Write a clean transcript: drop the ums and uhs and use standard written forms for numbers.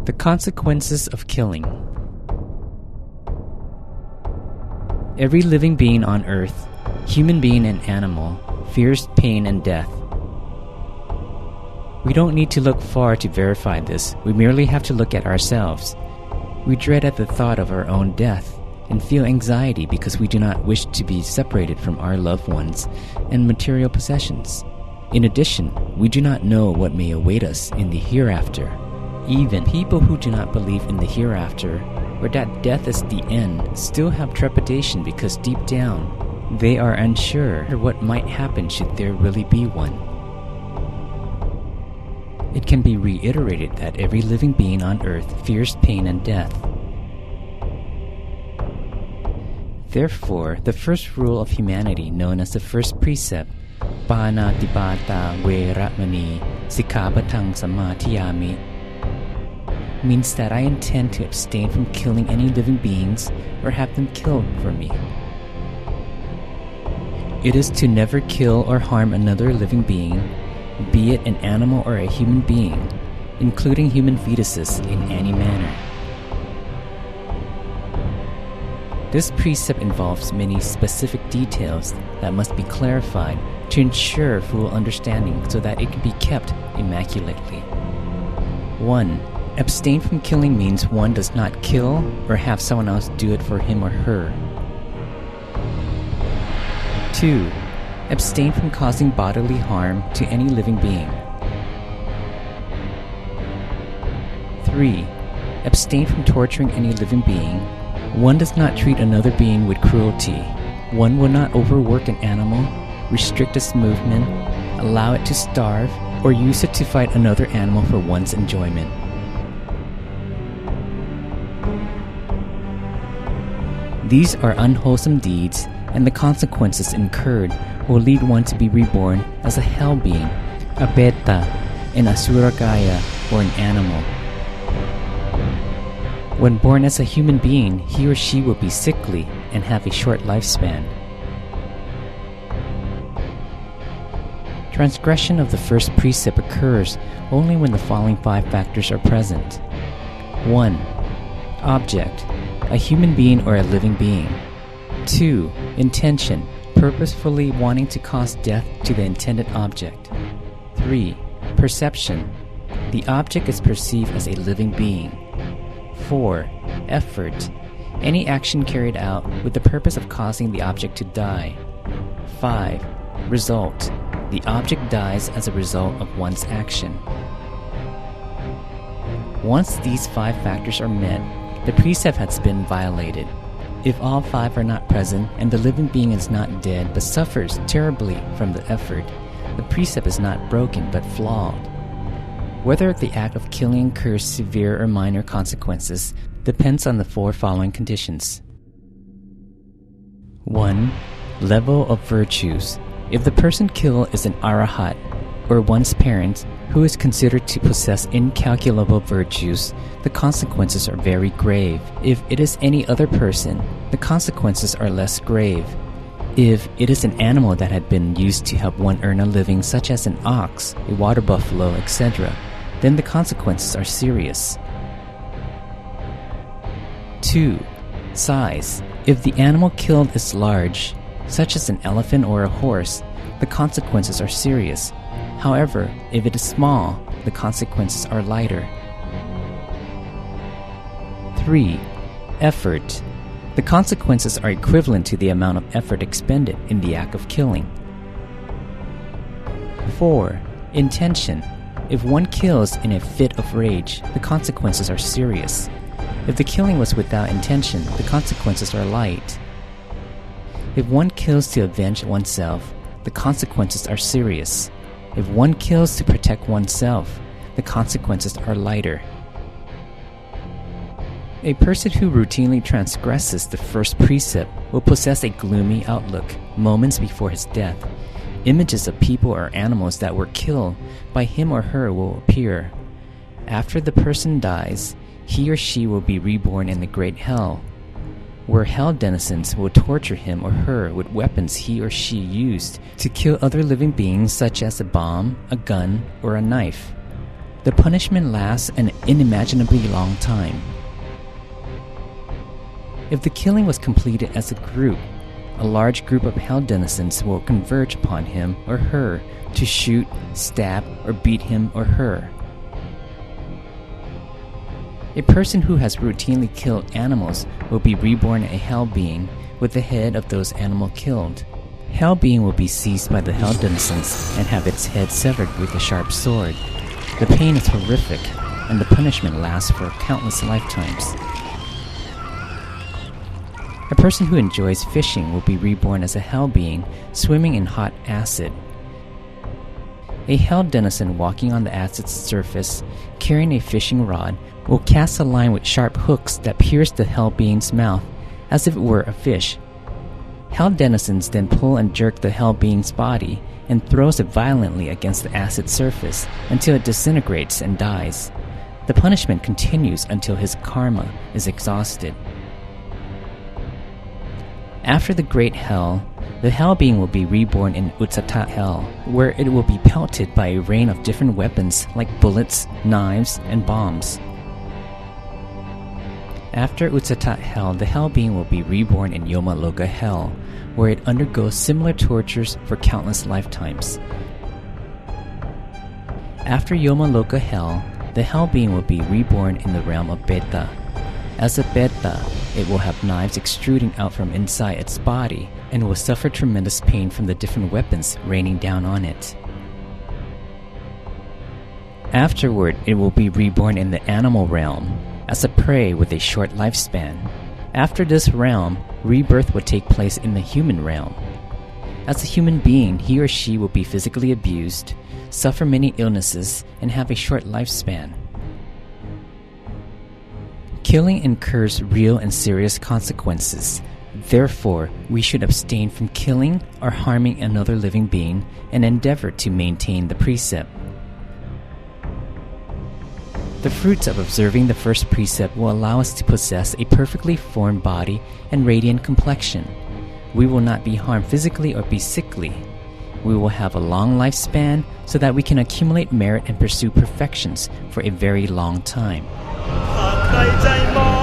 The consequences of killing. Every living being on earth, human being and animal, fears pain and death. We don't need to look far to verify this. We merely have to look at ourselves. We dread at the thought of our own death and feel anxiety because we do not wish to be separated from our loved ones and material possessions. In addition, we do not know what may await us in the hereafter. Even people who do not believe in the hereafter or that death is the end still have trepidation because deep down they are unsure what might happen should there really be one. It can be reiterated that every living being on earth fears pain and death. Therefore, the first rule of humanity, known as the first precept, Panatipata Veramani Sikkhapattang Samadhiyami, means that I intend to abstain from killing any living beings or have them killed for me. It is to never kill or harm another living being, be it an animal or a human being, including human fetuses, in any manner. This precept involves many specific details that must be clarified to ensure full understanding so that it can be kept immaculately. 1. Abstain from killing means one does not kill or have someone else do it for him or her. 2. Abstain from causing bodily harm to any living being. 3. Abstain from torturing any living being. One does not treat another being with cruelty. One will not overwork an animal, restrict its movement, allow it to starve, or use it to fight another animal for one's enjoyment. These are unwholesome deeds, and the consequences incurred will lead one to be reborn as a hell being, a beta, an asuragaya, or an animal. When born as a human being, he or she will be sickly and have a short lifespan. Transgression of the first precept occurs only when the following 5 factors are present. 1. Object, a human being or a living being. 2. Intention, purposefully wanting to cause death to the intended object. 3. Perception, the object is perceived as a living being. 4. Effort, any action carried out with the purpose of causing the object to die. 5. Result, the object dies as a result of one's action. Once these 5 factors are met, the precept has been violated. If all 5 are not present and the living being is not dead but suffers terribly from the effort, the precept is not broken but flawed. Whether the act of killing incurs severe or minor consequences depends on the 4 following conditions. 1. Level of virtues. If the person killed is an arahat, or one's parent, who is considered to possess incalculable virtues, the consequences are very grave. If it is any other person, the consequences are less grave. If it is an animal that had been used to help one earn a living, such as an ox, a water buffalo, etc., then the consequences are serious. 2. Size. If the animal killed is large, such as an elephant or a horse, the consequences are serious. However, if it is small, the consequences are lighter. 3. Effort. The consequences are equivalent to the amount of effort expended in the act of killing. 4. Intention. If one kills in a fit of rage, the consequences are serious. If the killing was without intention, the consequences are light. If one kills to avenge oneself, the consequences are serious. If one kills to protect oneself, the consequences are lighter. A person who routinely transgresses the first precept will possess a gloomy outlook moments before his death. Images of people or animals that were killed by him or her will appear. After the person dies, he or she will be reborn in the great hell, where hell denizens will torture him or her with weapons he or she used to kill other living beings, such as a bomb, a gun, or a knife. The punishment lasts an unimaginably long time. If the killing was completed as a group, a large group of hell denizens will converge upon him or her to shoot, stab, or beat him or her. A person who has routinely killed animals will be reborn a hell being with the head of those animals killed. Hell being will be seized by the hell denizens and have its head severed with a sharp sword. The pain is horrific, and the punishment lasts for countless lifetimes. A person who enjoys fishing will be reborn as a hell being swimming in hot acid. A hell denizen walking on the acid's surface, carrying a fishing rod, will cast a line with sharp hooks that pierce the hell being's mouth as if it were a fish. Hell denizens then pull and jerk the hell being's body and throws it violently against the acid surface until it disintegrates and dies. The punishment continues until his karma is exhausted. After the great hell, the hell being will be reborn in Uttata hell, where it will be pelted by a rain of different weapons like bullets, knives, and bombs. After Uttata hell, the hell being will be reborn in Yoma Loka hell, where it undergoes similar tortures for countless lifetimes. After Yoma Loka hell, the hell being will be reborn in the realm of Beta. As a Beta, it will have knives extruding out from inside its body and will suffer tremendous pain from the different weapons raining down on it. Afterward, it will be reborn in the animal realm as a prey with a short lifespan. After this realm, rebirth will take place in the human realm. As a human being, he or she will be physically abused, suffer many illnesses, and have a short lifespan. Killing incurs real and serious consequences. Therefore, we should abstain from killing or harming another living being and endeavor to maintain the precept. The fruits of observing the first precept will allow us to possess a perfectly formed body and radiant complexion. We will not be harmed physically or be sickly. We will have a long lifespan so that we can accumulate merit and pursue perfections for a very long time. 大計制魔